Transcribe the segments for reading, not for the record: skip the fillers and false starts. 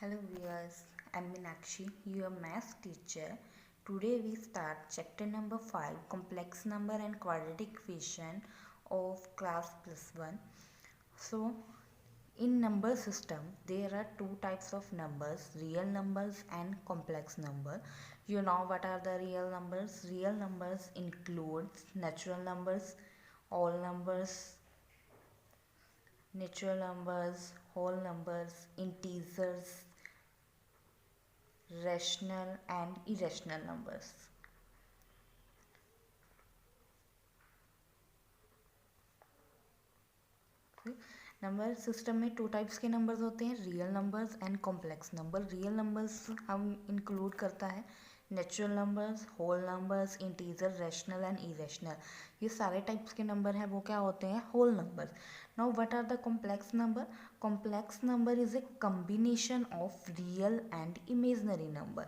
Hello viewers, I'm Meenakshi, your math teacher. Today we start chapter number 5, complex number and quadratic equation of class plus 1. So in number system there are two types of numbers, real numbers and complex number. You know what are the real numbers? Real numbers includes natural numbers, whole numbers, integers, rational and irrational numbers. Number system में two types के numbers होते हैं, real numbers and complex number. Real numbers हम include करता है natural numbers, whole numbers, integer, rational and irrational. ये सारे types के नंबर हैं वो क्या होते हैं? Whole numbers. Now what are the complex number? Complex number is a combination of real and imaginary number.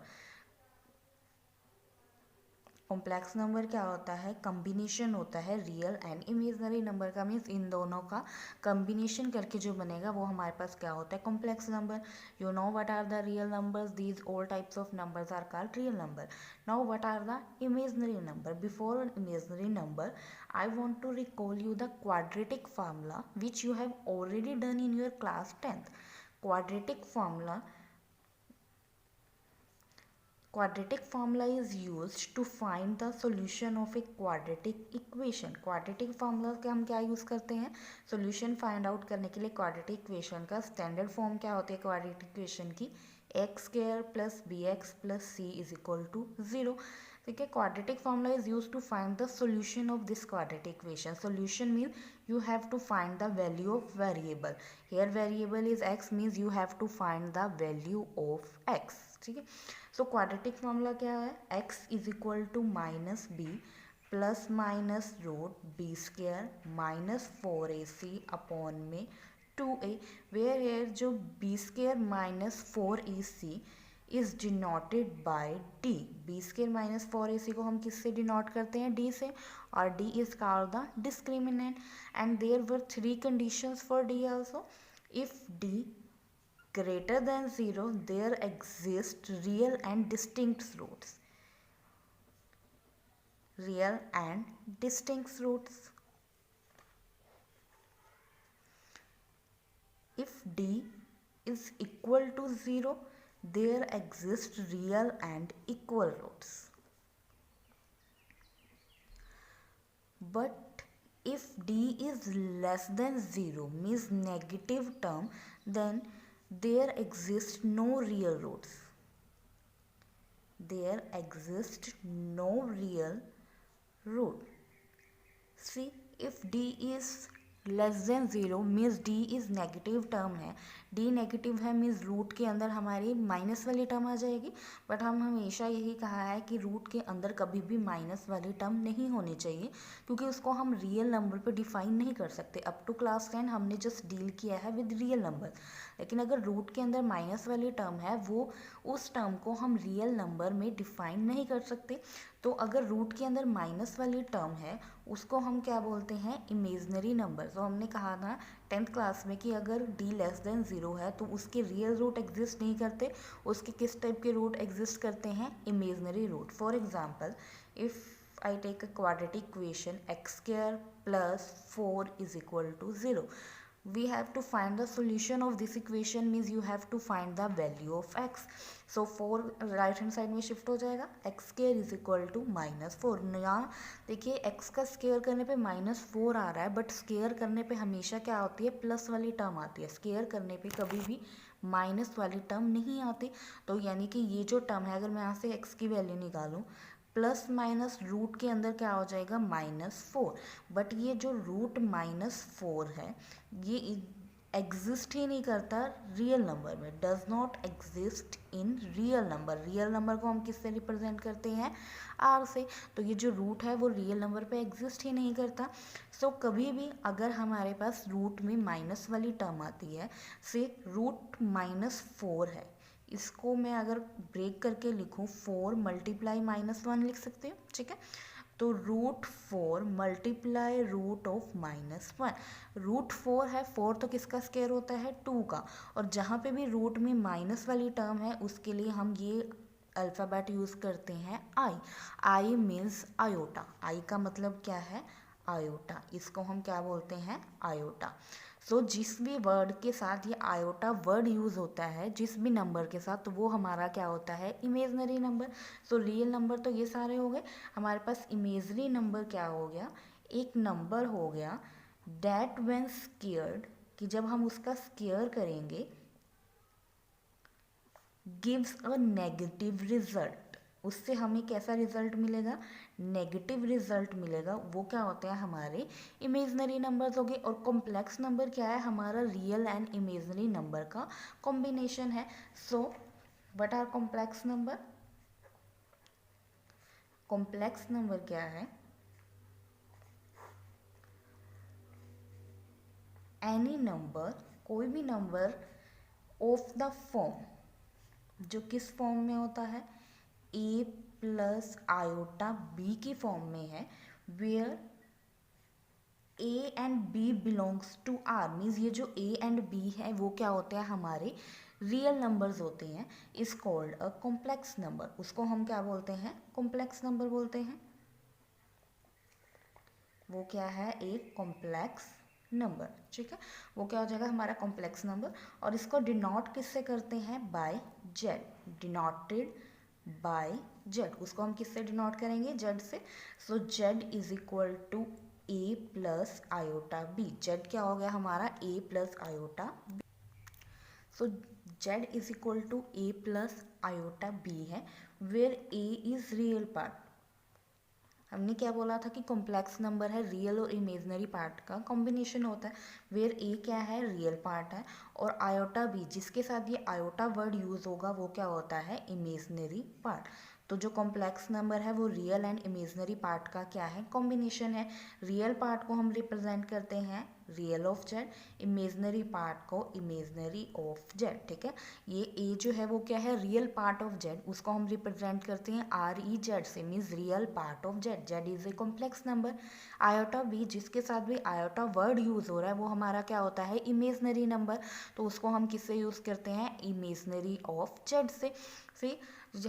Complex number क्या होता है? कॉम्बिनेशन होता है रियल एंड इमेजिनरी नंबर का. मीन्स इन दोनों का कॉम्बिनेशन करके जो बनेगा वो हमारे पास क्या होता है? Complex number. You know what are the real numbers? These all types of numbers are called real number. Now what are the imaginary number? Before imaginary number I want to recall you the quadratic formula which you have already done in your class 10th. Quadratic formula is used to find the solution of a quadratic equation. Quadratic formula का हम क्या use करते हैं? Solution find out करने के लिए quadratic equation का standard form क्या होती है quadratic equation की? x square plus bx plus c is equal to 0. ठीक है. Quadratic formula is used to find the solution of this quadratic equation. Solution means you have to find the value of variable. Here variable is x, means you have to find the value of x. ठीक है. So quadratic formula क्या है? x is equal to minus B plus minus root B square minus 4ac upon में 2a, where here जो B square minus 4ac is denoted by d. B square minus 4ac को हम किससे denote करते हैं? d से. और d is called the discriminant. And there were 3 conditions for d also. If d greater than 0, there exist real and distinct roots. Real and distinct roots. If d is equal to 0, there exist real and equal roots. But if d is less than 0, means negative term, then there exist no real roots. There exist no real root. See, if d is less than 0 means d is negative term है. d negative है means root के अंदर हमारी minus वाली term आ जाएगी. But हम हमेशा यही कहा है कि रूट के अंदर कभी भी माइनस वाली टर्म नहीं होनी चाहिए, क्योंकि उसको हम रियल नंबर पे डिफाइन नहीं कर सकते. अप टू क्लास 10 हमने जस्ट डील किया है विद रियल नंबर. लेकिन अगर रूट के अंदर माइनस वाली टर्म है, वो उस टर्म को हम रियल नंबर में डिफाइन नहीं कर सकते. तो अगर रूट के अंदर माइनस वाली टर्म है उसको हम क्या बोलते हैं? Imaginary number. तो हमने कहा था 10th क्लास में कि अगर d लेस देन 0 है तो उसके रियल रूट एग्जिस्ट नहीं करते. उसके किस टाइप के रूट एग्जिस्ट करते हैं? Imaginary root. For example, if I take a quadratic equation x square plus 4 is equal to 0, we have to find the solution of this equation, means you have to find the value of x. so 4 right hand side में shift हो जाएगा. x square is equal to minus 4. यहाँ देखिए x का square करने पे minus 4 आ रहा है, बट स्क्वायर करने पे हमेशा क्या होती है? प्लस वाली टर्म आती है. स्क्वायर करने पे कभी भी माइनस वाली टर्म नहीं आती. तो यानी कि ये जो टर्म है, अगर मैं यहाँ से x की वैल्यू निकालूँ, प्लस माइनस रूट के अंदर क्या हो जाएगा? -4. बट ये जो रूट -4 है ये एग्जिस्ट ही नहीं करता रियल नंबर में. Does not exist in real number. Real number को हम किससे रिप्रेजेंट करते हैं? r से. तो ये जो रूट है वो रियल नंबर पे एग्जिस्ट ही नहीं करता. सो कभी भी अगर हमारे पास रूट में माइनस वाली टर्म आती है, से रूट -4 है, इसको मैं अगर ब्रेक करके लिखूँ 4 मल्टीप्लाई -1 लिख सकते हो. ठीक है. तो √4 मल्टीप्लाई √(-1). √4 है, 4 तो किसका स्क्वायर होता है, 2 का, और जहाँ पे भी रूट में माइनस वाली टर्म है उसके लिए हम ये अल्फ़ाबेट यूज़ करते हैं आई। आई मीन्स आयोटा, आई का मतलब क्या है, आयोटा, इसको हम क्या बोलते हैं, आयोटा। सो जिस भी वर्ड के साथ ये आयोटा वर्ड यूज़ होता है, जिस भी नंबर के साथ, तो वो हमारा क्या होता है, imaginary number. So real number तो ये सारे हो गए, हमारे पास इमेजनरी नंबर क्या हो गया, एक नंबर हो गया डैट व्हेन स्क्वेयर्ड, कि जब हम उसका स्क्वेयर करेंगे, गिव्स अ नेगेटिव रिजल्ट, उससे हमें कैसा रिजल्ट मिलेगा, नेगेटिव रिजल्ट मिलेगा। वो क्या होते हैं, हमारे इमेजनरी नंबर्स हो गए। और कॉम्प्लेक्स नंबर क्या है, हमारा रियल एंड इमेजनरी नंबर का कॉम्बिनेशन है। So what are complex number, complex number क्या है, एनी नंबर, कोई भी नंबर ऑफ द फॉर्म, जो किस फॉर्म में होता है, a प्लस आयोटा b की फॉर्म में है, where a and b belongs to r, means ये जो a एंड b है वो क्या होते हैं, हमारे रियल नंबर्स होते हैं, is called a complex number. उसको हम क्या बोलते हैं, कॉम्प्लेक्स नंबर बोलते हैं। वो क्या है, एक कॉम्प्लेक्स नंबर, ठीक है, वो क्या हो जाएगा, हमारा कॉम्प्लेक्स नंबर। और इसको डिनोट किससे करते हैं, by Z, denoted by Z. उसको हम किससे डिनोट करेंगे, जेड से। So Z is equal to A plus iota B. Z क्या हो गया हमारा, A plus iota B. So Z is equal to A plus iota B है, where A is real part. हमने क्या बोला था कि कॉम्प्लेक्स नंबर है, रियल और इमेजनरी पार्ट का कॉम्बिनेशन होता है, वेयर ए क्या है, रियल पार्ट है, और आयोटा बी, जिसके साथ ये आयोटा वर्ड यूज़ होगा, वो क्या होता है, इमेजनरी पार्ट। तो जो कॉम्प्लेक्स नंबर है वो रियल एंड इमेजनरी पार्ट का क्या है, कॉम्बिनेशन है। रियल पार्ट को हम रिप्रेजेंट करते हैं real of Z, imaginary part को इमेजनरी ऑफ जेड, ठीक है। ये ए जो है वो क्या है, रियल पार्ट ऑफ जेड, उसको हम रिप्रेजेंट करते हैं आर ई जेड से, means real part of Z. Z is a complex number. Iota B, जिसके साथ भी आयोटा वर्ड यूज़ हो रहा है, वो हमारा क्या होता है, इमेजनरी नंबर, तो उसको हम किससे यूज़ करते हैं, इमेजनरी ऑफ जेड से।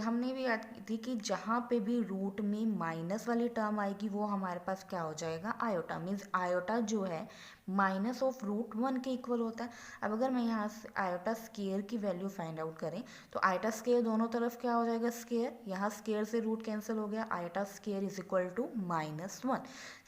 हमने भी याद की थी कि जहाँ पे भी रूट में माइनस वाली टर्म आएगी वो हमारे पास क्या हो जाएगा, आयोटा, मीन्स आयोटा जो है माइनस ऑफ √1 के इक्वल होता है। अब अगर मैं यहाँ से आयोटा स्केयर की वैल्यू फाइंड आउट करें, तो आयोटा स्केयर दोनों तरफ क्या हो जाएगा, स्केयर, यहाँ स्केयर से रूट कैंसिल हो गया, iota square is equal to -1।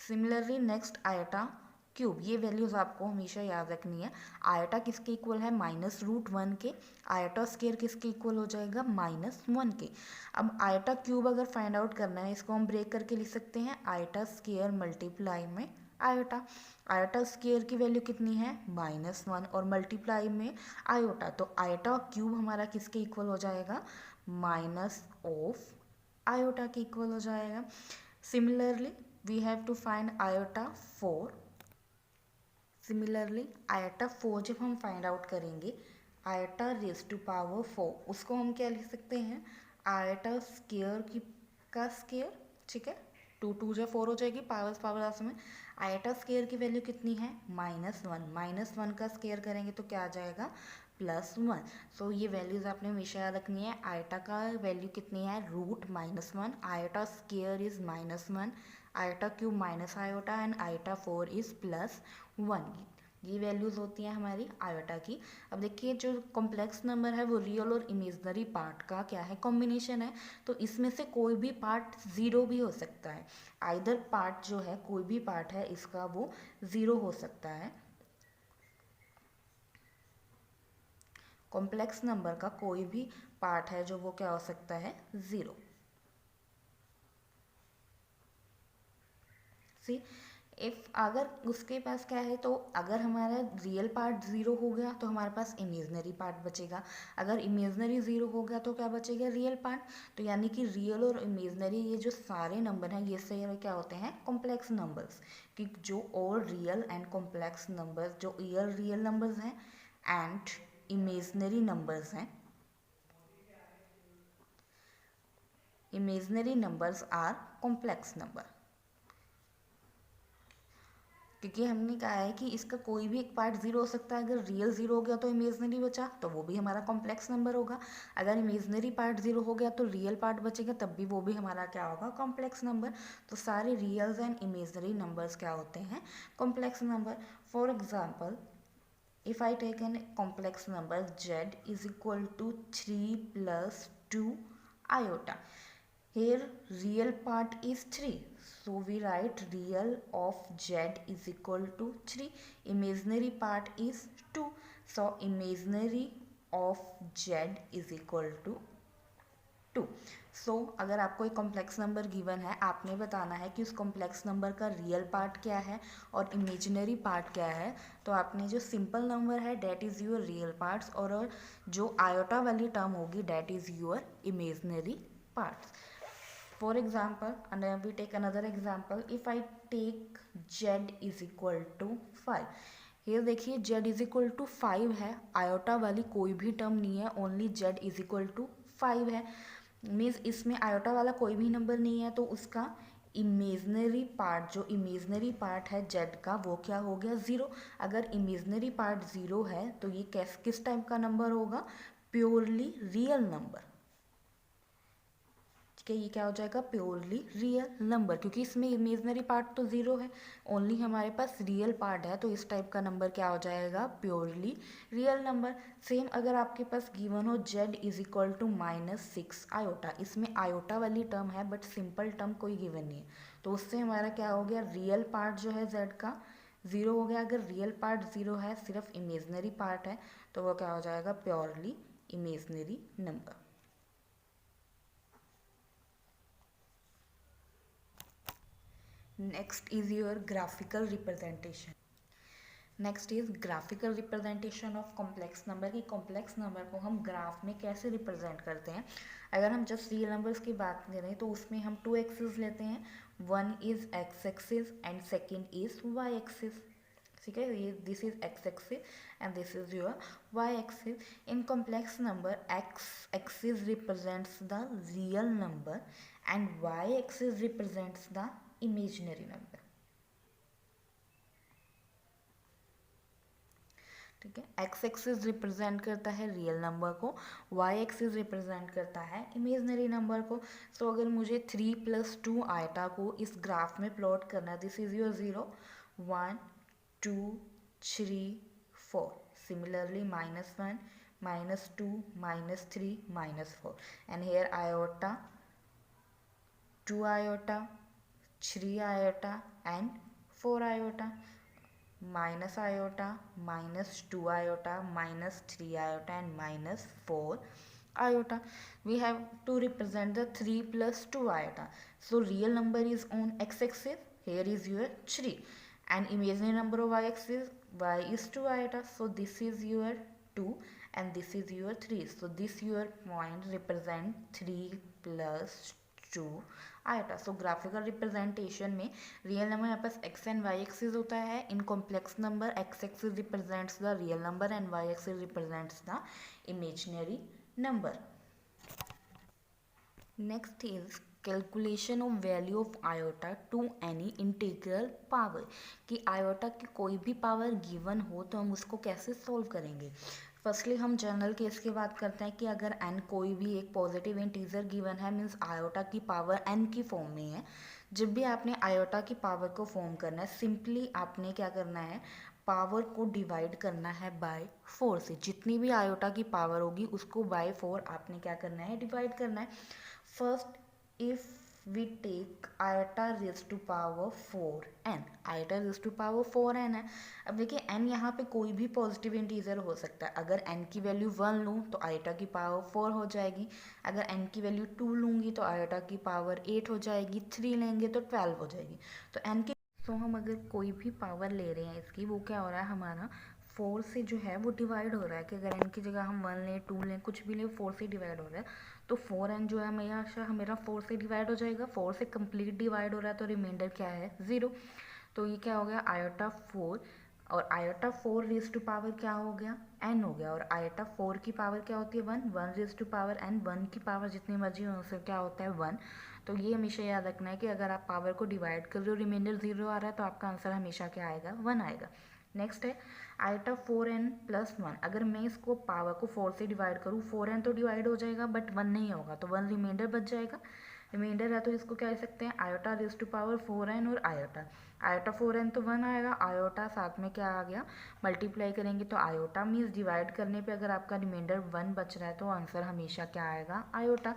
Similarly next iota cube, ये वैल्यूज आपको हमेशा याद रखनी है। आयोटा किसके इक्वल है, -√1 के, आयोटा स्केयर किसके इक्वल हो जाएगा, -1 के। अब आयोटा क्यूब अगर फाइंड आउट करना है, इसको हम ब्रेक करके लिख सकते हैं, आयोटा स्केयर मल्टीप्लाई में आयोटा। आयोटा स्केयर की वैल्यू कितनी है, -1, और मल्टीप्लाई में आयोटा, तो आयोटा क्यूब हमारा किसके इक्वल हो जाएगा, माइनस ऑफ आयोटा के इक्वल हो जाएगा। Similarly we have to find iota 4। Similarly iota 4 जब हम फाइंड आउट करेंगे, आयोटा रेज टू पावर 4, उसको हम क्या लिख सकते हैं, आयोटा स्केयर की का स्केयर, ठीक है, 2 2 जा 4 हो जाएगी, पावर में आयोटा स्केयर की वैल्यू कितनी है, -1, -1 का स्केयर करेंगे तो क्या आ जाएगा, +1। सो ये वैल्यूज आपने हमेशा याद रखनी है। आयोटा का वैल्यू कितनी है, √-1, iota square is -1, iota cube minus iota, and iota 4 is +1। ये वैल्यूज होती हैं हमारी आयोटा की। अब देखिए जो कॉम्प्लेक्स नंबर है वो रियल और इमेजनरी पार्ट का क्या है, कॉम्बिनेशन है, तो इसमें से कोई भी पार्ट ज़ीरो भी हो सकता है। आइदर पार्ट जो है, कोई भी पार्ट है इसका वो ज़ीरो हो सकता है। कॉम्प्लेक्स नंबर का कोई भी पार्ट है जो वो क्या हो सकता है, ज़ीरो। सी इफ अगर उसके पास क्या है, तो अगर हमारा रियल पार्ट ज़ीरो हो गया तो हमारे पास इमेजनरी पार्ट बचेगा, अगर इमेजनरी ज़ीरो हो गया तो क्या बचेगा, रियल पार्ट। तो यानी कि रियल और इमेजनरी ये जो सारे नंबर हैं ये से क्या होते हैं, कॉम्प्लेक्स नंबर्स, कि जो और रियल एंड कॉम्प्लेक्स नंबर्स, जो रियल नंबर्स हैं एंड इमेजनरी नंबर्स हैं, imaginary numbers are complex number. क्योंकि हमने कहा है कि इसका कोई भी एक पार्ट ज़ीरो हो सकता है। अगर रियल ज़ीरो हो गया तो इमेजनरी बचा, तो वो भी हमारा कॉम्प्लेक्स नंबर होगा। अगर इमेजनरी पार्ट ज़ीरो हो गया तो रियल पार्ट बचेगा, तब भी वो भी हमारा क्या होगा, कॉम्प्लेक्स नंबर। तो सारे रियल्स एंड इमेजनरी नंबर्स क्या होते हैं, complex number. For example, if I take an complex number z is equal to 3 plus 2 iota, here real part is 3, so we write real of z is equal to 3, imaginary part is 2, so imaginary of z is equal to 2। सो अगर आपको एक complex number given है, आपने बताना है कि उस complex number का रियल पार्ट क्या है और इमेजिनरी पार्ट क्या है। तो आपने जो सिंपल नंबर है that is your real parts, और जो आयोटा वाली टर्म होगी that is your imaginary parts. For example, we take another example, if I take z is equal to 5। ये देखिए z इज इक्वल टू 5 है, iota वाली कोई भी टर्म नहीं है, only z is equal to 5 है। मीन्स इसमें आयोटा वाला कोई भी नंबर नहीं है, तो उसका इमेजनरी पार्ट, जो इमेजनरी पार्ट है z का, वो क्या हो गया, ज़ीरो। अगर इमेजनरी पार्ट ज़ीरो है तो ये किस टाइप का नंबर होगा, प्योरली रियल नंबर। ठीक है, ये क्या हो जाएगा, प्योरली रियल नंबर, क्योंकि इसमें इमेजनरी पार्ट तो ज़ीरो है, ओनली हमारे पास रियल पार्ट है, तो इस टाइप का नंबर क्या हो जाएगा, प्योरली रियल नंबर। सेम अगर आपके पास गिवन हो z is equal to -6 iota, इसमें आयोटा वाली टर्म है बट सिंपल टर्म कोई गिवन नहीं है, तो उससे हमारा क्या हो गया, रियल पार्ट जो है z का ज़ीरो हो गया। अगर रियल पार्ट ज़ीरो है, सिर्फ इमेजनरी पार्ट है, तो वो क्या हो जाएगा, purely imaginary number. Next is your graphical representation. Next is graphical representation of complex number, की कॉम्प्लेक्स नंबर को हम ग्राफ में कैसे रिप्रेजेंट करते हैं। अगर हम जस्ट रियल नंबर्स की बात करें तो उसमें हम 2 एक्सिस लेते हैं, one is X axis and second is Y axis. ठीक है, ये this is X axis and this is your Y axis. In complex number X axis represents the real number and Y axis represents the imaginary number. ठीक है, X axis represent करता है real number को, Y axis represent करता है imaginary number को। सो अगर मुझे 3 + 2 आयटा को इस ग्राफ में प्लॉट करना है, this is your 0 1 2 3 4, similarly -1 -2 -3 -4, and here iota 2 iota 3 iota and 4 iota, minus iota -2 iota -3 iota and -4 iota. We have to represent the 3 + 2 iota. So real number is on x-axis, here is your 3, and imaginary number of y-axis, y is 2 iota, so this is your 2 and this is your 3. So this your point represent 3 + 2 आयोटा। So graphical representation में real number यहाँ पास X and Y axis होता है, in complex number X axis represents the real number and Y axis represents the imaginary number. Next is calculation of value of iota to any integral power, कि आयोटा की कोई भी power given हो तो हम उसको कैसे सोल्व करेंगे। फर्स्टली हम जनरल केस की बात करते हैं कि अगर n कोई भी एक पॉजिटिव इंटीजर गिवन है, मीन्स आयोटा की पावर n की फॉर्म में है। जब भी आपने आयोटा की पावर को फॉर्म करना है, सिंपली आपने क्या करना है, पावर को डिवाइड करना है बाय 4 से। जितनी भी आयोटा की पावर होगी उसको बाय 4 आपने क्या करना है, डिवाइड करना है। First if we take iota raise to power 4n, iota raise to power 4n है। अब देखिए n यहाँ पे कोई भी पॉजिटिव इंटीजर हो सकता है। अगर n की वैल्यू 1 लूँ तो आयोटा की पावर 4 हो जाएगी, अगर n की वैल्यू 2 लूँगी तो आयोटा की पावर 8 हो जाएगी, 3 लेंगे तो 12 हो जाएगी। तो n की हम अगर कोई भी पावर ले रहे हैं इसकी, वो क्या हो रहा है, हमारा 4 से जो है वो डिवाइड हो रहा है, कि अगर n की जगह हम 1 लें 2 लें कुछ भी लें, 4 से डिवाइड हो रहा है। तो 4n जो है मेरा 4 से डिवाइड हो जाएगा, 4 से कंप्लीट डिवाइड हो रहा है, तो रिमाइंडर क्या है, 0। तो ये क्या हो गया, आयोटा 4 और आयोटा 4 रेज टू पावर क्या हो गया, n हो गया। और आयोटा 4 की पावर क्या होती है 1, 1 रेज टू पावर n, 1 की पावर जितनी मर्जी हो उससे क्या होता है 1। तो ये हमेशा याद रखना है कि अगर आप पावर को डिवाइड कर रहे हो रिमाइंडर 0 आ रहा है तो आपका आंसर हमेशा क्या आएगा 1 आएगा। नेक्स्ट है आयोटा 4n+1। अगर मैं इसको पावर को 4 से डिवाइड करूँ, 4n तो डिवाइड हो जाएगा बट 1 नहीं होगा, तो 1 रिमाइंडर बच जाएगा। रिमाइंडर है तो इसको क्या कह सकते हैं iota raise to power 4n और आयोटा। आयोटा 4n तो 1 आएगा, आयोटा साथ में क्या आ गया मल्टीप्लाई करेंगे तो आयोटा मीन्स डिवाइड करने पे अगर आपका रिमाइंडर 1 बच रहा है तो आंसर हमेशा क्या आएगा आयोटा।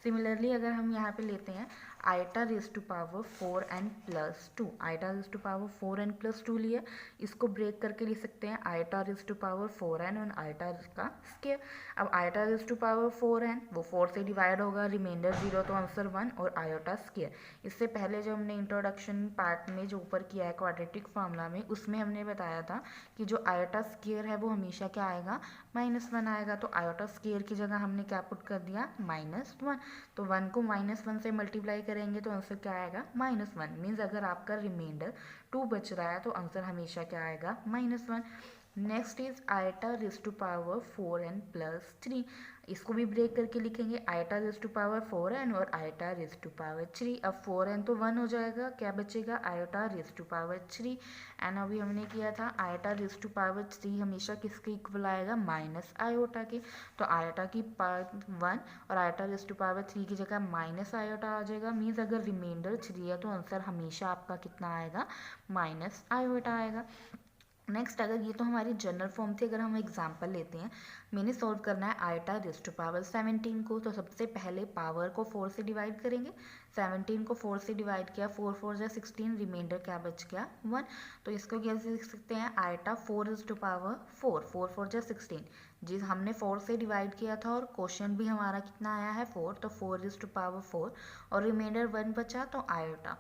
सिमिलरली अगर हम यहाँ पे लेते हैं iota raise to power 4n+2, iota raise to power 4n+2 लिया, इसको ब्रेक करके लिख सकते हैं iota raise to power 4n और आयोटा का स्क्वायर। अब iota raise to power 4n वो 4 से डिवाइड होगा, रिमाइंडर 0 तो आंसर 1 और आयोटा स्क्वायर। इससे पहले जो हमने इंट्रोडक्शन पार्ट में जो ऊपर किया है क्वाड्रेटिक फार्मूला में, उसमें हमने बताया था कि जो आयोटा स्क्वायर है वो हमेशा क्या आएगा -1 आएगा। तो आयोटा स्क्वायर की जगह हमने क्या पुट कर दिया -1, तो 1 को -1 से मल्टीप्लाई करेंगे तो आंसर क्या आएगा -1। मीन्स अगर आपका रिमाइंडर 2 बच रहा है तो आंसर हमेशा क्या आएगा -1। Next is iota raise to power 4n+3, इसको भी ब्रेक करके लिखेंगे iota raise to power 4n और आयोटा रेज टू पावर 3। अब 4n तो 1 हो जाएगा, क्या बचेगा iota raise to power 3। And अभी हमने किया था आयोटा रेज टू पावर 3 हमेशा किसके इक्वल आएगा माइनस आयोटा के, तो आयोटा की पावर 1 और आयोटा रेज टू पावर 3 की जगह माइनस आयोटा आ जाएगा। मीन्स अगर रिमाइंडर 3 है तो आंसर हमेशा आपका कितना आएगा माइनस आयोटा आएगा। नेक्स्ट अगर ये तो हमारी जनरल फॉर्म थी, अगर हम एग्जांपल लेते हैं, मैंने सॉल्व करना है आयोटा रेज टू पावर 17 को, तो सबसे पहले पावर को 4 से डिवाइड करेंगे। 17 को 4 से डिवाइड किया, 4 4 जा 16, रिमाइंडर क्या बच गया 1। तो इसको कैसे लिख सकते हैं आयोटा 4 रेज टू पावर 4, 4 4 जा 16, जी हमने 4 से डिवाइड किया था और क्वेश्चन भी हमारा कितना आया है 4, तो 4 रेज टू पावर 4 और रिमाइंडर 1 बचा तो आयोटा।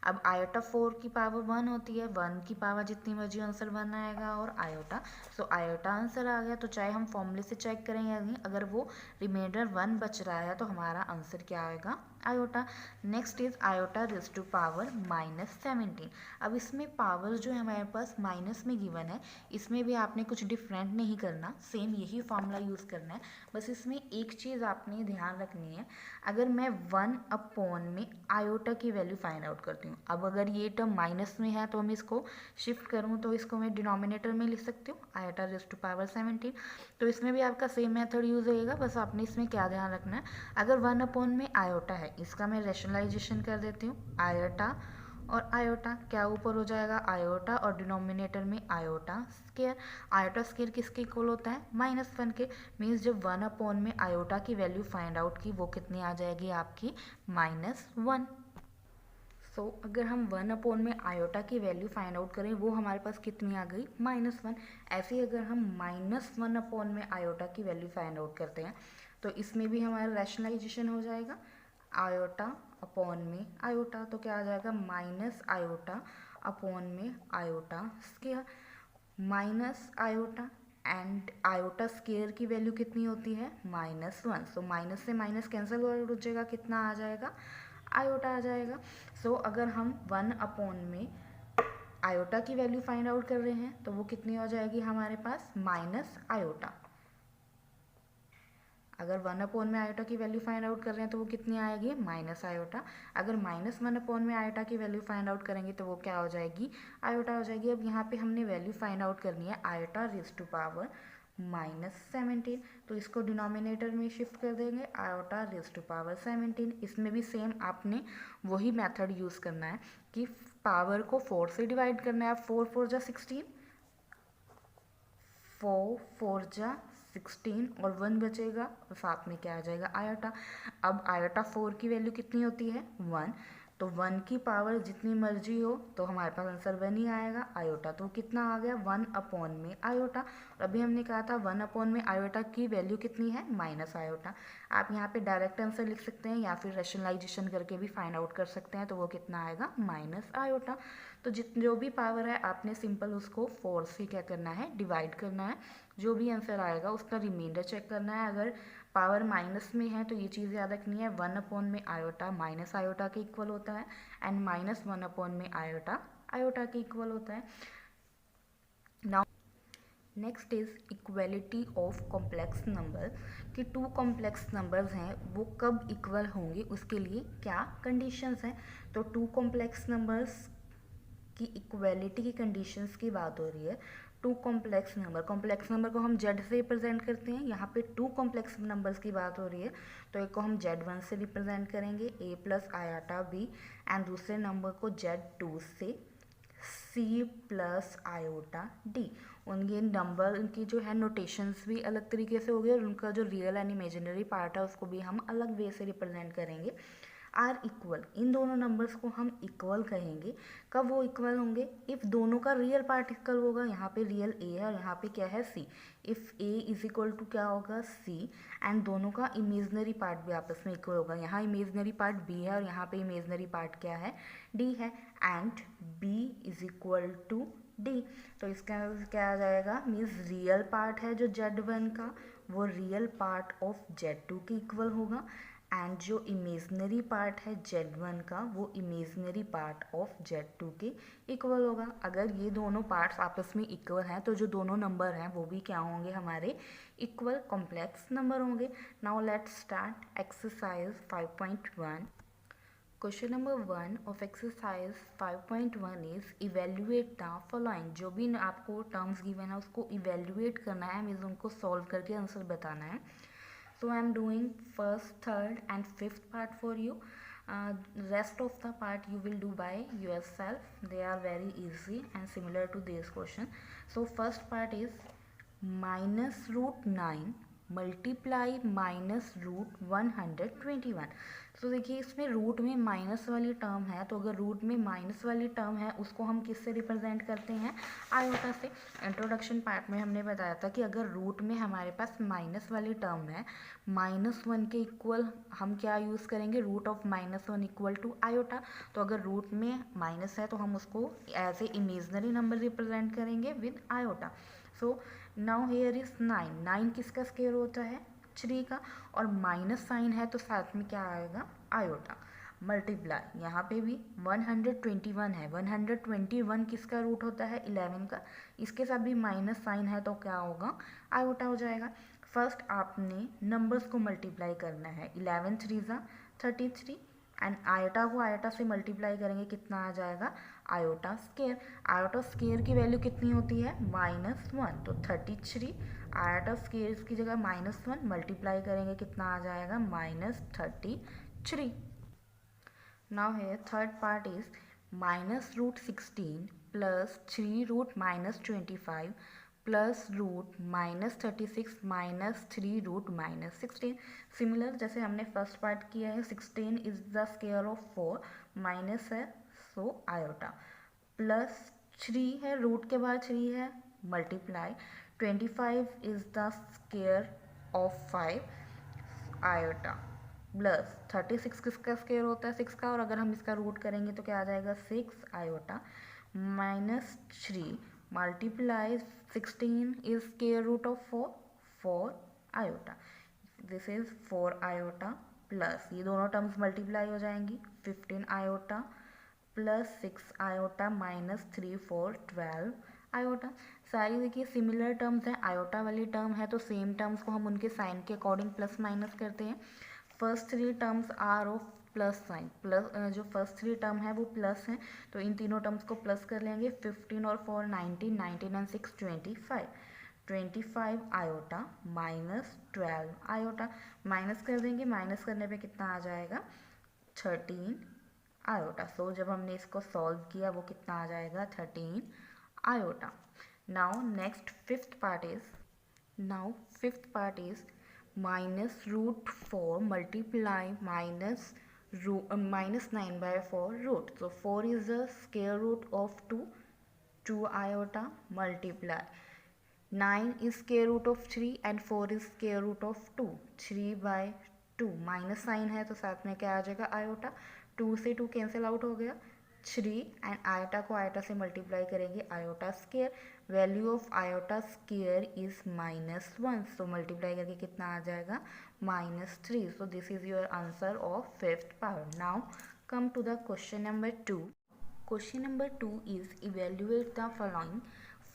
अब आयोटा 4 की पावर 1 होती है, 1 की पावर जितनी मर्जी आंसर 1 आएगा और आयोटा, सो आयोटा आंसर आ गया। तो चाहे हम फॉर्मूले से चेक करें या नहीं, अगर वो रिमाइंडर 1 बच रहा है तो हमारा आंसर क्या आएगा iota. Next is iota raise to power -17। अब इसमें पावर जो है हमारे पास माइनस में गिवन है, इसमें भी आपने कुछ डिफरेंट नहीं करना, सेम यही फॉर्मूला यूज़ करना है। बस इसमें एक चीज़ आपने ध्यान रखनी है, अगर मैं 1 में आयोटा की वैल्यू फाइंड आउट करती हूँ, अब अगर ये टर्म माइनस में है तो मैं इसको शिफ्ट करूँ तो इसको मैं डिनोमिनेटर में लिख सकती हूँ आयोटा रेज टू पावर 17। तो इसमें भी आपका सेम मेथड यूज़ होएगा, बस आपने इसमें क्या ध्यान रखना है, अगर 1 में आयोटा है इसका मैं रैशनलाइजेशन कर देती हूँ, आयोटा और आयोटा क्या ऊपर हो जाएगा आयोटा और डिनोमिनेटर में आयोटा स्क्वायर। आयोटा स्क्वायर किसके इक्वल होता है -1 के। मीन्स जब 1 में आयोटा की वैल्यू फाइंड आउट की वो कितनी आ जाएगी आपकी -1। सो अगर हम 1 में आयोटा की वैल्यू फाइंड आउट करें वो हमारे पास कितनी आ गई -1। ऐसे ही अगर हम -1 में आयोटा की वैल्यू फाइंड आउट करते हैं तो इसमें भी हमारा रैशनलाइजेशन हो जाएगा, आयोटा अपॉन में आयोटा, तो क्या आ जाएगा माइनस आयोटा अपॉन में iota square, minus iota and iota square की वैल्यू कितनी होती है -1। सो माइनस से माइनस कैंसिल हो जाएगा, कितना आ जाएगा आयोटा आ जाएगा। सो अगर हम 1 में आयोटा की वैल्यू फाइंड आउट कर रहे हैं तो वो कितनी हो जाएगी हमारे पास माइनस आयोटा। अगर 1 में आयोटा की वैल्यू फाइंड आउट कर रहे हैं तो वो कितनी आएगी माइनस आयोटा। अगर -1 में आयोटा की वैल्यू फाइंड आउट करेंगे तो वो क्या हो जाएगी आयोटा हो जाएगी। अब यहाँ पे हमने वैल्यू फाइंड आउट करनी है आयोटा रेज टू पावर -17, तो इसको डिनोमिनेटर में शिफ्ट कर देंगे आयोटा रेज टू पावर 17। इसमें भी सेम आपने वही मेथड यूज़ करना है कि पावर को 4 से डिवाइड करना है। 4 4 जा 16, 4 4 जा 16 और 1 बचेगा और साथ में क्या आ जाएगा आयोटा। अब आयोटा 4 की वैल्यू कितनी होती है 1, तो 1 की पावर जितनी मर्जी हो तो हमारे पास आंसर 1 ही आएगा आयोटा। तो कितना आ गया 1 में आयोटा। और अभी हमने कहा था 1 में आयोटा की वैल्यू कितनी है माइनस आयोटा। आप यहाँ पे डायरेक्ट आंसर लिख सकते हैं या फिर रैशनलाइजेशन करके भी फाइंड आउट कर सकते हैं, तो वो कितना आएगा माइनस आयोटा। तो जो भी पावर है आपने सिंपल उसको 4 से क्या करना है डिवाइड करना है, जो भी आंसर आएगा उसका रिमाइंडर चेक करना है। अगर पावर माइनस में है तो ये चीज़ याद रखनी है 1 में आयोटा माइनस आयोटा के इक्वल होता है एंड -1 में आयोटा आयोटा के इक्वल होता है। Next is equality of complex number, कि टू कॉम्प्लेक्स नंबर्स हैं वो कब इक्वल होंगे, उसके लिए क्या कंडीशंस हैं। तो टू कॉम्प्लेक्स नंबर्स की इक्वलिटी की कंडीशंस की बात हो रही है। टू कॉम्प्लेक्स नंबर को हम जेड से रिप्रेजेंट करते हैं, यहाँ पे टू कॉम्प्लेक्स नंबर्स की बात हो रही है, तो एक को हम Z1 से रिप्रेजेंट करेंगे a plus iota b, and दूसरे नंबर को Z2 से C प्लस आयोटा d। उनके नंबर, उनकी जो है नोटेशंस भी अलग तरीके से हो गए, और उनका जो रियल एंड इमेजिनरी पार्ट है उसको भी हम अलग वे से रिप्रेजेंट करेंगे। आर इक्वल, इन दोनों नंबर्स को हम इक्वल कहेंगे। कब वो इक्वल होंगे, इफ़ दोनों का रियल पार्ट इक्वल होगा, यहाँ पे रियल ए है और यहाँ पे क्या है C. If A is equal to क्या होगा सी, एंड दोनों का इमेजनरी पार्ट भी आपस में इक्वल होगा। यहाँ इमेजनरी पार्ट बी है और यहाँ पे इमेजनरी पार्ट क्या है डी है, and B is equal to D. तो इसका क्या आ जाएगा, मीन्स रियल पार्ट है जो Z1 का वो रियल पार्ट ऑफ Z2 के इक्वल होगा, एंड जो इमेजनरी पार्ट है Z1 का वो इमेजनरी पार्ट ऑफ Z2 के इक्वल होगा। अगर ये दोनों पार्ट्स आपस में इक्वल हैं तो जो दोनों नंबर हैं वो भी क्या होंगे, हमारे इक्वल कॉम्प्लेक्स नंबर होंगे। Now let's start exercise 5.1। Question number 1 of exercise 5.1 is evaluate the following. जो भी आपको टर्म्स गिवन है उसको इवेल्युएट करना है, मीन्स उनको सॉल्व करके आंसर बताना है। So I am doing first, third and fifth part for you. Rest of the part you will do by yourself. They are very easy and similar to this question. So first part is minus root 9 multiply minus root 121। तो देखिए इसमें root में minus वाली term है, तो अगर root में minus वाली टर्म है उसको हम किससे रिप्रेजेंट करते हैं, आयोटा से। इंट्रोडक्शन पार्ट में हमने बताया था कि अगर रूट में हमारे पास माइनस वाली टर्म है, -1 के इक्वल हम क्या यूज़ करेंगे, root of -1 equal to iota. तो अगर रूट में माइनस है तो हम उसको as a imaginary number represent करेंगे with iota. So now here is 9 किसका स्क्वायर होता है 3 का, और माइनस साइन है तो साथ में क्या आएगा आयोटा। मल्टीप्लाई यहाँ पे भी 121 है, 121 किसका रूट होता है 11 का, इसके साथ भी माइनस साइन है तो क्या होगा आयोटा हो जाएगा। फर्स्ट आपने नंबर्स को मल्टीप्लाई करना है, 11 3 ज़ा 33, एंड आयोटा को आयोटा से मल्टीप्लाई करेंगे कितना आ जाएगा आयोटा स्केयर। आयोटा स्केयर की वैल्यू कितनी होती है -1, तो 33 आयोटा स्केयर की जगह -1 मल्टीप्लाई करेंगे कितना आ जाएगा -33। नाउ है third part is minus root 16 plus 3 root -25 plus root -36 minus 3 root -16। Similar जैसे हमने फर्स्ट पार्ट किया है, 16 is the square of 4, minus है सो आयोटा, प्लस 3 है रूट के बाद 3 है multiply 25 is the square of 5 iota, plus 36 किसका स्क्वायर होता है 6 का, और अगर हम इसका रूट करेंगे तो क्या आ जाएगा 6 iota, -3 multiply 16 is square root of 4 iota, this is 4 iota, plus ये दोनों टर्म्स मल्टीप्लाई हो जाएंगी 15 आयोटा प्लस 6 आयोटा -3 4 12 आयोटा। सारी देखिए सिमिलर टर्म्स हैं, आयोटा वाली टर्म है तो सेम टर्म्स को हम उनके साइन के अकॉर्डिंग प्लस माइनस करते हैं। First 3 terms are of plus sign, plus जो फर्स्ट 3 टर्म है वो प्लस हैं तो इन तीनों टर्म्स को प्लस कर लेंगे, 15 और 4 19, 19 एंड 6 25 आयोटा -12 आयोटा, माइनस कर देंगे, माइनस करने पे कितना आ जाएगा 13 आयोटा। सो जब हमने इसको सॉल्व किया वो कितना आ जाएगा 13 iota. Now next fifth part is minus root 4 multiply -9/4 root, so 4 is the square root of 2 iota multiply 9 is square root of 3 and 4 is square root of 2, 3/2 minus sign है तो साथ में क्या आ जाएगा आयोटा, 2 से 2 कैंसिल आउट हो गया 3, एंड आयोटा को आयोटा से मल्टीप्लाई करेंगे iota square, value of iota square is -1, so multiply करके कितना आ जाएगा -3। So this is your answer of fifth part. Now come to the question number 2। Question number 2 is evaluate the following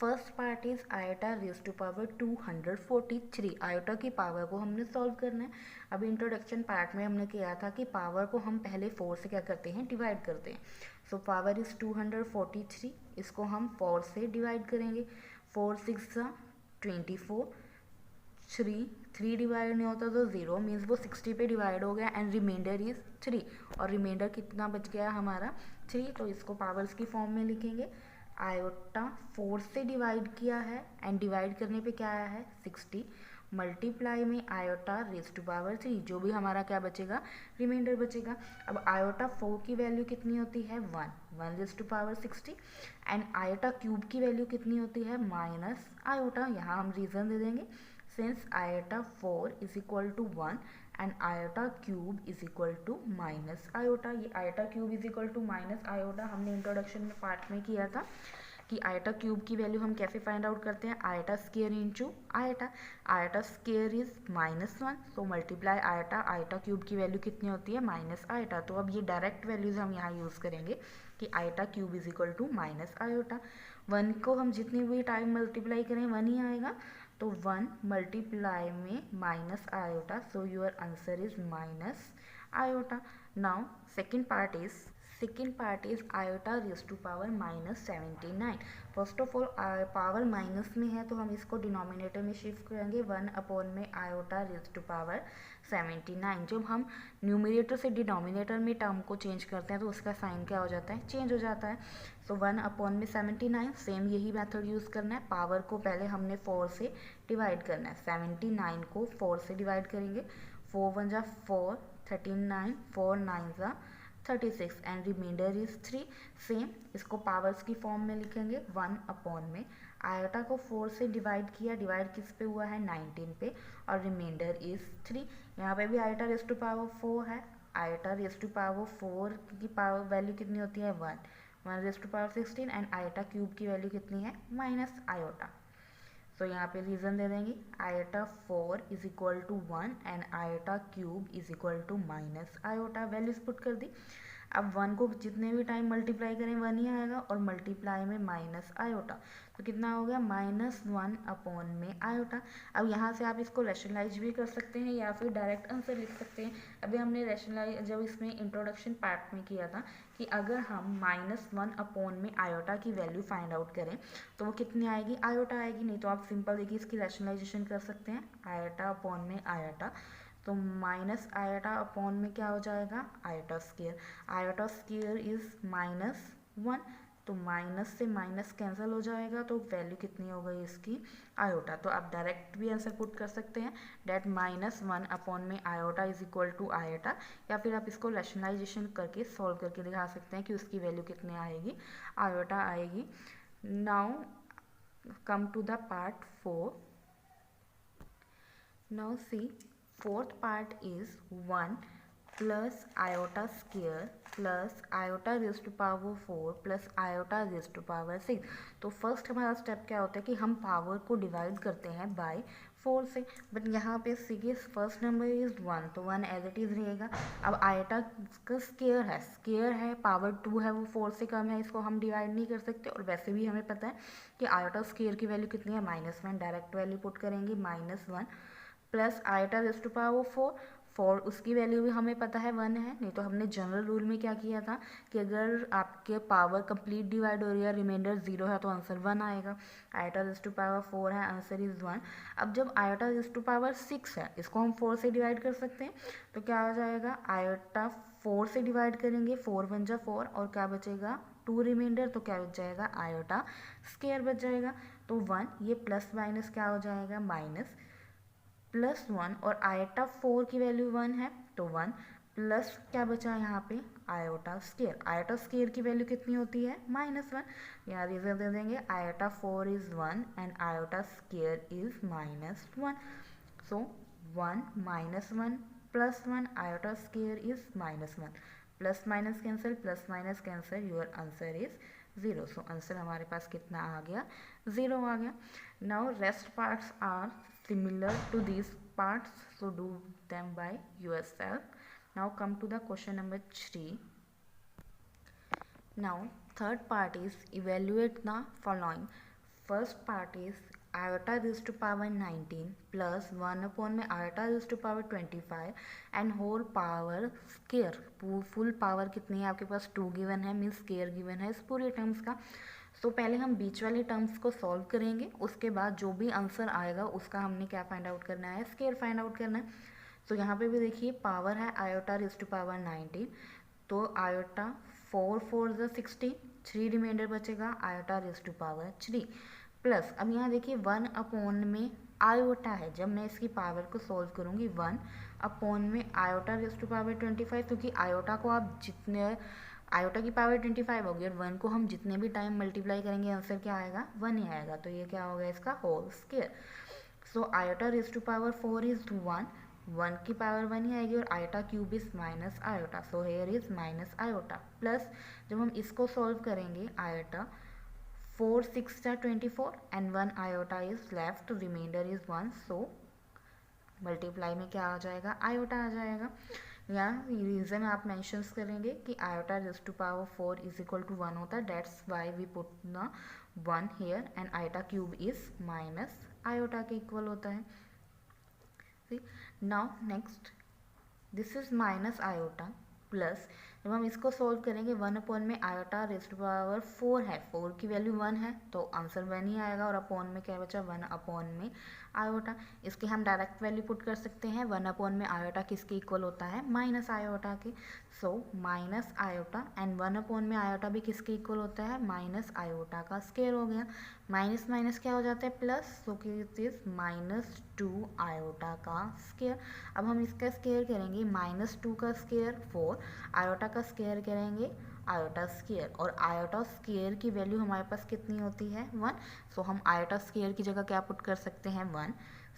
first part is iota raise to power 243। Iota की power को हमने solve करना है। अभी इंट्रोडक्शन पार्ट में हमने किया था कि पावर को हम पहले 4 से क्या करते हैं, डिवाइड करते हैं। सो पावर इज 243, इसको हम 4 से डिवाइड करेंगे। 4 6 24, 3 डिवाइड नहीं होता तो 0, मीन्स वो 60 पे डिवाइड हो गया एंड रिमाइंडर इज 3, और रिमाइंडर कितना बच गया हमारा 3। तो इसको पावर्स की फॉर्म में लिखेंगे। आयोटा 4 से डिवाइड किया है एंड डिवाइड करने पे क्या आया है 60, मल्टीप्लाई में आयोटा रेज टू पावर 3, जो भी हमारा क्या बचेगा, रिमाइंडर बचेगा। अब आयोटा 4 की वैल्यू कितनी होती है 1 raise to power 60, and iota cube की वैल्यू कितनी होती है माइनस आयोटा। यहाँ हम रीजन दे देंगे, since iota 4 is equal to 1 and iota cube is equal to minus iota. ये iota cube is equal to minus iota हमने इंट्रोडक्शन में पार्ट में किया था कि आयोटा क्यूब की वैल्यू हम कैसे फाइंड आउट करते हैं, iota square into iota. Iota square is -1, so multiply iota, iota cube की वैल्यू कितनी होती है माइनस आयोटा। तो अब ये डायरेक्ट वैल्यूज हम यहाँ यूज़ करेंगे कि iota cube is equal to minus iota. 1 को हम जितनी भी टाइम मल्टीप्लाई करें 1 ही आएगा, तो 1 मल्टीप्लाई में minus iota, so your answer is minus iota. Now second part is iota raise to power -79। First of all power minus में है तो हम इसको डिनोमिनेटर में शिफ्ट करेंगे, 1 अपॉन में आयोटा रेज टू पावर 79। जब हम न्यूमरेटर से डिनोमिनेटर में टर्म को चेंज करते हैं तो उसका साइन क्या हो जाता है, चेंज हो जाता है। सो 1 अपॉन में 79, सेम यही मेथड यूज़ करना है। पावर को पहले हमने 4 से डिवाइड करना है, 79 को 4 से डिवाइड करेंगे। 4 1 जा 4, 39, 4 9 जा 36 एंड रिमाइंडर इज 3। सेम इसको पावर्स की फॉर्म में लिखेंगे, 1 अपॉन में आयोटा को 4 से डिवाइड किया, डिवाइड किस पे हुआ है 19 पे, और रिमाइंडर इज 3। यहाँ पे भी आयोटा रेज टू पावर 4 है, आयोटा रेज टू पावर 4 की पावर वैल्यू कितनी होती है 1 raise to power 16, and iota cube की वैल्यू कितनी है माइनस आयोटा। तो यहाँ पे रीजन दे देंगे, iota 4 is equal to 1 and iota cube is equal to minus iota. Values put कर दी। अब 1 को जितने भी टाइम मल्टीप्लाई करें 1 ही आएगा, और मल्टीप्लाई में माइनस आयोटा, तो कितना हो गया -1 अपॉन में आयोटा। अब यहाँ से आप इसको रैशनलाइज भी कर सकते हैं या फिर डायरेक्ट आंसर लिख सकते हैं। अभी हमने रैशनलाइज जब इसमें इंट्रोडक्शन पार्ट में किया था कि अगर हम -1 अपॉन में आयोटा की वैल्यू फाइंड आउट करें तो वो कितनी आएगी, आयोटा आएगी। नहीं तो आप सिंपल देखिए इसकी रैशनलाइजेशन कर सकते हैं, आयोटा अपॉन में आयोटा, तो माइनस आयोटा अपॉन में क्या हो जाएगा iota square. Iota square is -1, तो माइनस से माइनस कैंसिल हो जाएगा, तो वैल्यू कितनी हो गई इसकी आयोटा। तो आप डायरेक्ट भी आंसर पुट कर सकते हैं, डेट -1 अपॉन में iota is equal to iota, या फिर आप इसको रैशनलाइजेशन करके सॉल्व करके दिखा सकते हैं कि उसकी वैल्यू कितनी आएगी, आयोटा आएगी। Now come to the part 4। Now see fourth part is 1 plus iota square plus iota raised to power 4 plus iota raised to power 6। तो फर्स्ट हमारा स्टेप क्या होता है कि हम पावर को डिवाइड करते हैं बाय 4 से, बट यहाँ पे सीरियस फर्स्ट नंबर इज 1, तो 1 एज इट इज़ रहेगा। अब आयोटा का स्केयर है, पावर 2 है, वो 4 से कम है, इसको हम डिवाइड नहीं कर सकते। और वैसे भी हमें पता है कि आयोटा स्केयर की वैल्यू कितनी है -1, डायरेक्ट वैल्यू पुट करेंगे -1 plus iota raise to power 4, उसकी वैल्यू भी हमें पता है 1 है। नहीं तो हमने जनरल रूल में क्या किया था कि अगर आपके पावर कंप्लीट डिवाइड हो रही है, रिमाइंडर 0 है, तो आंसर 1 आएगा। आयोटा रेज टू पावर 4 है, आंसर इज 1। अब जब आयोटा रेज टू पावर 6 है, इसको हम 4 से डिवाइड कर सकते हैं, तो क्या हो जाएगा, आयोटा 4 से डिवाइड करेंगे, 4 1 जा 4, और क्या बचेगा 2 रिमाइंडर, तो क्या बच जाएगा आयोटा स्क्वायर बच जाएगा। तो 1 ये प्लस माइनस क्या हो जाएगा माइनस, +1, और आयोटा 4 की वैल्यू 1 है, तो 1 प्लस क्या बचा यहाँ पे आयोटा स्क्वायर। आयोटा स्क्वायर की वैल्यू कितनी होती है -1। यहाँ रीजन दे देंगे, iota 4 is 1 and iota square is -1। So 1 -1 +1, iota square is -1, plus minus cancel, your answer is 0। So answer हमारे पास कितना आ गया, 0 आ गया। Now rest parts are similar to these parts, so do them by yourself. Now come to the question number 3. Now third part is evaluate the following: first part is iota raise to power 19 plus 1 upon में iota raise to power 25 and whole power square. Full power कितनी है आपके पास 2 given है, means square given है इस पूरे terms का। सो पहले हम बीच वाले टर्म्स को सॉल्व करेंगे, उसके बाद जो भी आंसर आएगा उसका हमने क्या फाइंड आउट करना है, स्केयर फाइंड आउट करना है। तो यहाँ पे भी देखिए पावर है आयोटा रेज़ टू पावर 19, तो आयोटा 4 4 ज़ा 16, 3 रिमाइंडर बचेगा iota raise to power 3 plus अब यहाँ देखिए 1 अपॉन में आयोटा है, जब मैं इसकी पावर को सॉल्व करूँगी 1 अपॉन में आयोटा रेज़ टू पावर 25, क्योंकि आयोटा को आप जितने आयोटा की पावर 25 होगी और 1 को हम जितने भी टाइम मल्टीप्लाई करेंगे आंसर क्या आएगा 1 ही आएगा, तो ये क्या होगा इसका whole square. So iota raise to power 4 is 1 की पावर 1 ही आएगी और iota cube is minus iota, so here is minus iota plus जब हम इसको सॉल्व करेंगे iota 4 6 24 and 1 iota is left, remainder is 1, so multiply में क्या आ जाएगा आयोटा आ जाएगा। यहाँ रीज़न आप मेंशंस करेंगे कि iota raise to power 4 is equal to 1 होता है, that's why we put the 1 here and iota cube is minus iota के इक्वल होता है। Now next this is minus iota plus जब हम इसको सॉल्व करेंगे 1 अपॉन में आयोटा रेज़ टू पावर 4 है, 4 की वैल्यू 1 है तो आंसर 1 ही आएगा और अपॉन में क्या बचा 1 अपॉन में आयोटा। इसके हम डायरेक्ट वैल्यू पुट कर सकते हैं, 1 अपॉन में आयोटा किसके इक्वल होता है माइनस आयोटा के, so minus iota and 1 upon में आयोटा भी किसके इक्वल होता है माइनस आयोटा का स्क्वायर हो गया, माइनस माइनस क्या हो जाता है प्लस, सो कि इट इज -2 आयोटा का स्क्वायर। अब हम इसका स्क्वायर करेंगे -2 का स्क्वायर 4, आयोटा का स्क्वायर करेंगे आयोटा स्क्वायर और आयोटा स्क्वायर की वैल्यू हमारे पास कितनी होती है 1, सो हम आयोटा स्क्वायर की जगह क्या पुट कर सकते हैं 1,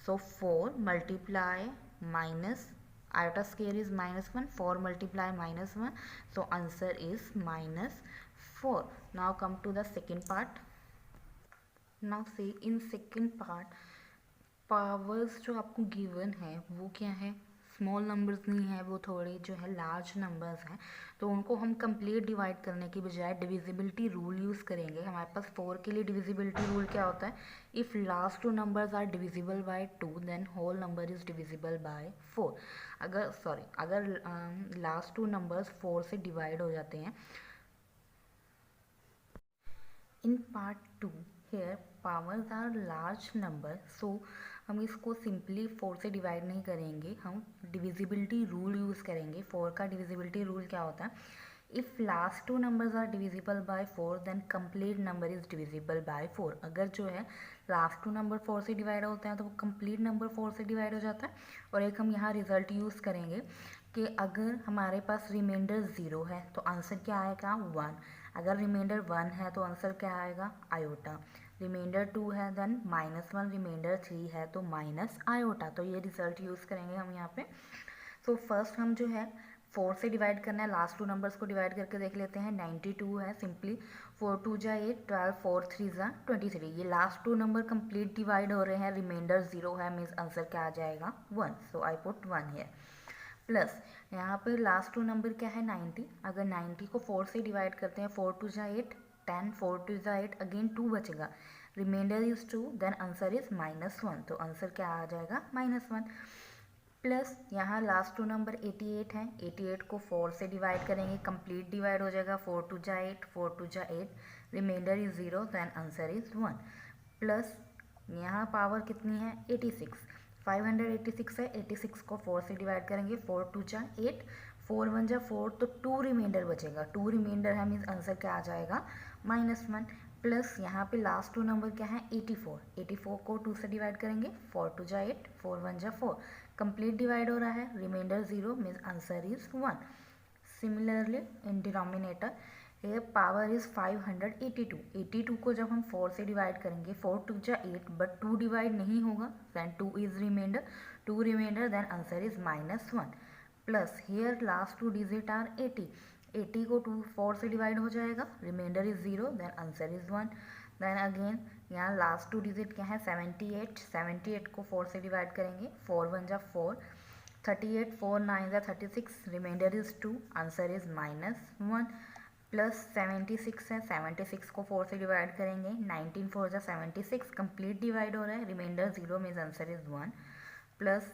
so 4 multiply minus iota square is -1, 4 multiply -1, so answer is -4। Now come to the second part. Now see in second part powers जो आपको गिवन है वो क्या है, स्मॉल नंबर्स नहीं है, वो थोड़े जो है लार्ज नंबर्स हैं, तो उनको हम कंप्लीट डिवाइड करने की बजाय डिविजिबिलिटी रूल यूज़ करेंगे। हमारे पास 4 के लिए डिविजिबिलिटी रूल क्या होता है, if last 2 numbers are divisible by 2 then whole number is divisible by 4। अगर लास्ट 2 नंबर्स 4 से डिवाइड हो जाते हैं। In part 2 here powers are large number, so हम इसको सिंपली 4 से डिवाइड नहीं करेंगे, हम डिविजिबिलिटी रूल यूज़ करेंगे। 4 का डिविजिबिलिटी रूल क्या होता है, if last 2 numbers are divisible by 4 then complete number is divisible by 4। अगर जो है लास्ट 2 नंबर 4 से डिवाइड होते हैं तो वो कंप्लीट नंबर 4 से डिवाइड हो जाता है। और एक हम यहाँ रिजल्ट यूज़ करेंगे कि अगर हमारे पास रिमाइंडर 0 है तो आंसर क्या आएगा 1, अगर रिमाइंडर 1 है तो आंसर क्या आएगा आयोटा, रिमाइंडर 2 है देन -1, रिमाइंडर 3 है तो माइनस आयोटा। तो ये रिजल्ट यूज़ करेंगे हम यहाँ पे। सो फर्स्ट हम जो है 4 से डिवाइड करना है, लास्ट 2 नंबर्स को डिवाइड करके देख लेते हैं। 92 है, सिंपली 4 2 जा 8, 12 4 3 जा 23। ये लास्ट 2 नंबर कंप्लीट डिवाइड हो रहे हैं, रिमाइंडर 0 है, मीन्स आंसर क्या आ जाएगा 1, सो आई पुट 1 है प्लस यहाँ पे लास्ट 2 नंबर क्या है 90, अगर 90 को 4 से डिवाइड करते हैं 4 2 जा 8, 10 4 2 जा 8, अगेन 2 बचेगा, remainder is 2 then answer is -1, तो आंसर क्या आ जाएगा -1 प्लस यहाँ लास्ट 2 नंबर 88 है, 88 को 4 से डिवाइड करेंगे, कंप्लीट डिवाइड हो जाएगा, 4 2 जा 8, 4 2 जा 8, remainder is 0 then answer is 1 plus यहाँ पावर कितनी है 86, 586 है, 86 को 4 से डिवाइड करेंगे, 4 2 जा 8, 4 1 जा 4, तो 2 रिमाइंडर बचेगा, 2 रिमाइंडर है मीन्स आंसर क्या आ जाएगा -1 प्लस यहाँ पे लास्ट 2 नंबर क्या है 84, 84 को 2 से डिवाइड करेंगे, 4 2 जा 8, 4 1 जा 4, कंप्लीट डिवाइड हो रहा है, remainder 0 means answer is 1। Similarly in denominator ये पावर इज 582, 82 को जब हम 4 से डिवाइड करेंगे, 4 2 जा 8, बट 2 डिवाइड नहीं होगा, then 2 is remainder, 2 remainder then answer is -1 plus here last 2 digit are 80, 80 को 2 4 से डिवाइड हो जाएगा, remainder is 0 then answer is 1 then again यहाँ लास्ट 2 डिजिट क्या है 78, 78 को 4 से डिवाइड करेंगे, 4 1 जा 4, 38 4 9 जा 36, remainder is 2, answer is -1 plus 76 है, 76 को 4 से डिवाइड करेंगे, 19 4 जा 76, कंप्लीट डिवाइड हो रहा है, remainder 0 means answer is 1, plus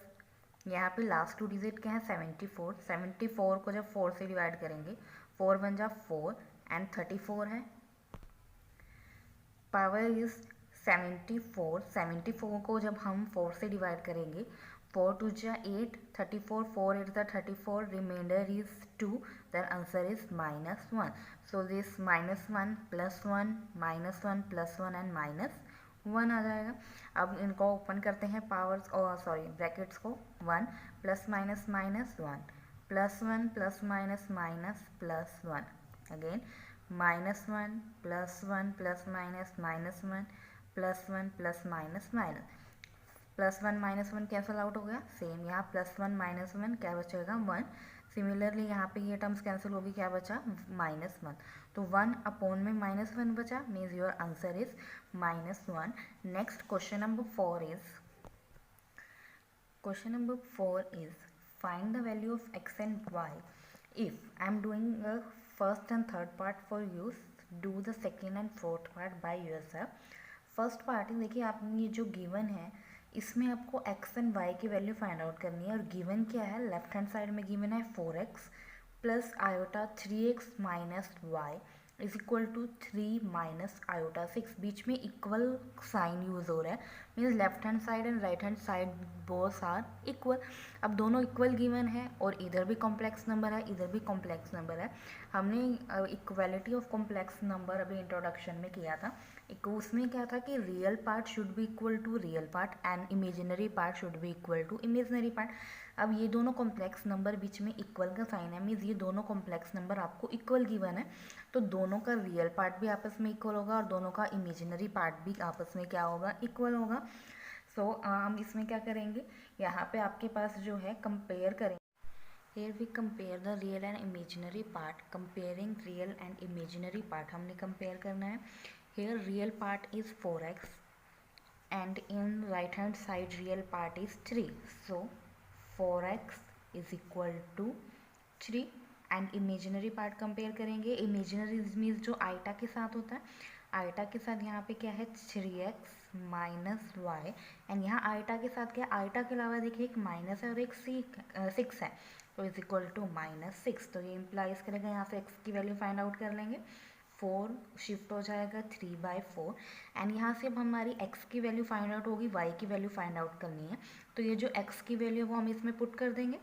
यहाँ पे लास्ट 2 डिजिट क्या है 74, 74 को जब 4 से डिवाइड करेंगे 4 1 जा 4 एंड 34 है, पावर इज 74, 74 को जब हम 4 से डिवाइड करेंगे 4 2 जा 8, 34, 4 8 जा 34, remainder is 2, then answer is -1. So this -1 +1 -1 +1 and -1 आ जाएगा. अब इनको ओपन करते हैं पावर्स और सॉरी ब्रैकेट्स को, 1 +- -1 +1 +- +1 अगेन -1 +1 +-1 -1 +1 +-1 +1 - 1 कैंसिल आउट हो गया, सेम यहाँ +1 - 1 क्या बचेगा 1. सिमिलरली यहाँ पे ये टर्म्स कैंसिल होगी, क्या बचा -1. तो 1 अपॉन में -1 बचा, means your answer is -1. Next question number 4 is find the value of x and y. If I am doing a first and third part for you, do the second and fourth part by yourself. First part है, देखिए आपने ये जो given है इसमें आपको x and y की value find out करनी है, और गिवन क्या है, लेफ्ट हैंड साइड में गिवन है 4x plus iota 3x minus Y is equal to 3 minus iota 6. बीच में इक्वल साइन यूज हो रहा है, means left hand side and right hand side both are equal. अब दोनों इक्वल गिवन है और इधर भी कॉम्प्लेक्स नंबर है, इधर भी कॉम्प्लेक्स नंबर है. हमने इक्वालिटी ऑफ कॉम्प्लेक्स नंबर अभी इंट्रोडक्शन में किया था. उसमें क्या था कि real part should be equal to real part and imaginary part should be equal to imaginary part. अब ये दोनों कॉम्प्लेक्स नंबर बीच में इक्वल का साइन है, मीन्स ये दोनों कॉम्प्लेक्स नंबर आपको इक्वल गिवन है, तो दोनों का रियल पार्ट भी आपस में इक्वल होगा और दोनों का इमेजिनरी पार्ट भी आपस में क्या होगा, इक्वल होगा. सो हम इसमें क्या करेंगे, यहाँ पे आपके पास जो है कंपेयर करेंगे. Here we compare the real and imaginary part. Comparing real and imaginary part हमने compare करना है. Here real part is 4x and in right hand side real part is 3. So 4x is equal to 3 and imaginary part compare करेंगे. Imaginary means जो iota के साथ होता है, iota के साथ यहाँ पे क्या है 3x माइनस वाई, एंड यहाँ आइटा के साथ क्या, आइटा के अलावा देखिए एक माइनस है और एक 6 है, तो इज इक्वल टू -6. तो ये इम्प्लाइज करेगा, यहाँ से x की वैल्यू फाइंड आउट कर लेंगे, 4 शिफ्ट हो जाएगा 3/4 एंड यहाँ से अब हमारी x की वैल्यू फाइंड आउट होगी, y की वैल्यू फाइंड आउट करनी है. तो ये जो x की वैल्यू है वो हम इसमें पुट कर देंगे.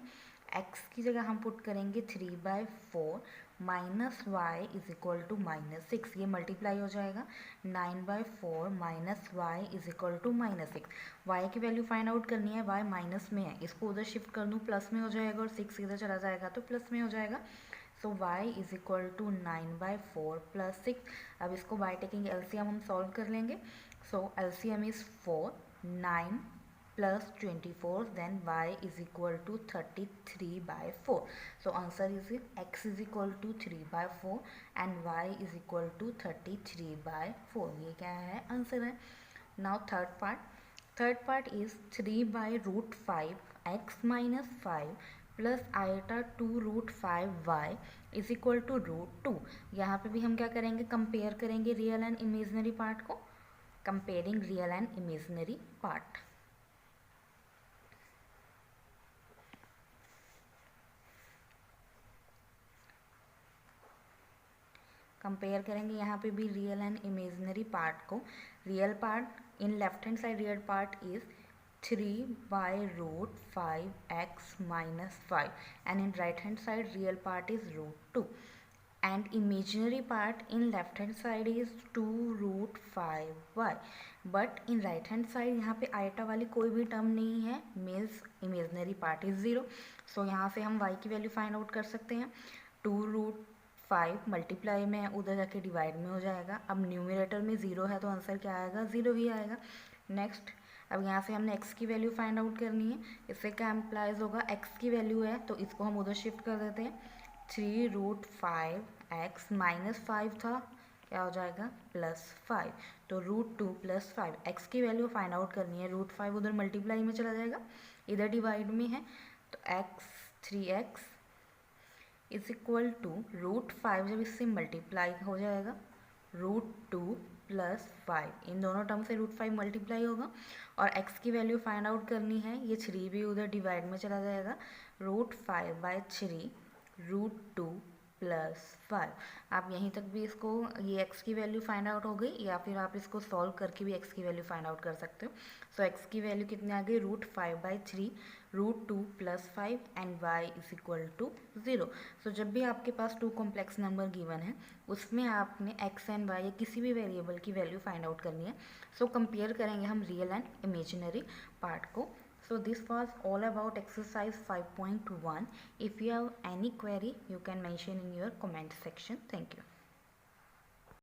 x की जगह हम पुट करेंगे 3/4 minus Y is equal to -6. ये मल्टीप्लाई हो जाएगा 9/4 minus Y is equal to -6. Y की वैल्यू फाइंड आउट करनी है, वाई माइनस में है, इसको उधर शिफ्ट कर दूँ प्लस में हो जाएगा और 6 इधर चला जाएगा तो प्लस में हो जाएगा. So y is equal to 9/4 plus 6. अब इसको बाय टेकिंग एलसीएम हम सॉल्व कर लेंगे. So LCM is 4, 9 plus 24, then y is equal to 33/4. So answer is x is equal to 3/4 and y is equal to 33/4. ये क्या है, answer है. Now third part is 3/√5 x minus 5 plus iota 2√5y is equal to √2. यहाँ पे भी हम क्या करेंगे, कंपेयर करेंगे रियल एंड इमेजिनरी पार्ट को. Comparing real and imaginary part, compare करेंगे यहाँ पे भी रियल एंड इमेजिनरी पार्ट को. Real part in left hand side real part is 3/√5x minus 5 and in right hand side real part is √2 and imaginary part in left hand side is 2√5y but in right hand side यहाँ पे iota वाली कोई भी term नहीं है, means imaginary part is 0. सो यहाँ से हम y की वैल्यू फाइंड आउट कर सकते हैं. 2√5 मल्टीप्लाई में है, उधर जाके डिवाइड में हो जाएगा. अब न्यूमरेटर में 0 है तो आंसर क्या आएगा, 0 ही आएगा. नेक्स्ट अब यहाँ से हमने x की वैल्यू फाइंड आउट करनी है. इससे क्या इम्प्लाइज होगा, x की वैल्यू है तो इसको हम उधर शिफ्ट कर देते हैं. 3√5x माइनस 5 था, क्या हो जाएगा +5, तो √2 + 5. x की वैल्यू फाइंड आउट करनी है, √5 उधर मल्टीप्लाई में चला जाएगा, इधर डिवाइड में है तो 3x इज इक्वल टू √5 जब इससे मल्टीप्लाई हो जाएगा √2 + 5, इन दोनों टर्म से √5 मल्टीप्लाई होगा और x की वैल्यू फाइंड आउट करनी है। ये 3 भी उधर डिवाइड में चला जाएगा, √5/3 √2 + 5। आप यहीं तक भी इसको, ये x की वैल्यू फाइंड आउट हो गई, या फिर आप इसको सॉल्व करके भी x की वैल्यू फाइंड आउट कर सकते हो। सो x की वैल्यू कितनी आ गई, √5/3 √2 + 5 and y is equal to 0। So जब भी आपके पास 2 कॉम्प्लेक्स नंबर गिवन है उसमें आपने x एंड y या किसी भी वेरिएबल की वैल्यू फाइंड आउट करनी है। सो कंपेयर करेंगे हम रियल एंड इमेजिनरी पार्ट को। So this was all about exercise 5.1. If you have any query, you can mention in your comment section. Thank you.